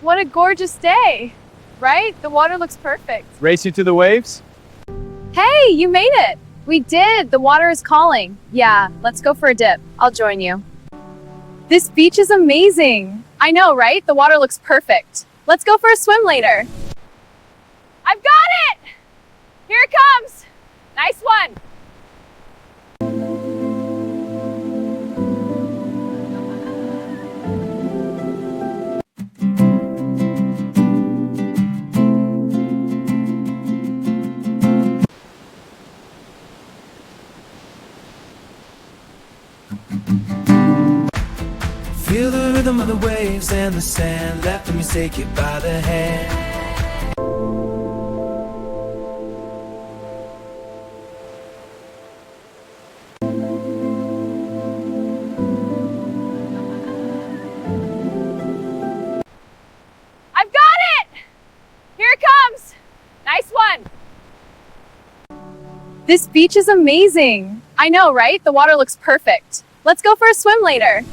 What a gorgeous day, right? The water looks perfect. Race you to the waves? Hey, you made it! We did! The water is calling. Yeah, let's go for a dip. I'll join you. This beach is amazing! I know, right? The water looks perfect. Let's go for a swim later. I've got it! Here it comes! Nice one! Feel the rhythm of the waves and the sand. Let me take you by the hand. I've got it! Here it comes! Nice one! This beach is amazing! I know, right? The water looks perfect. Let's go for a swim later.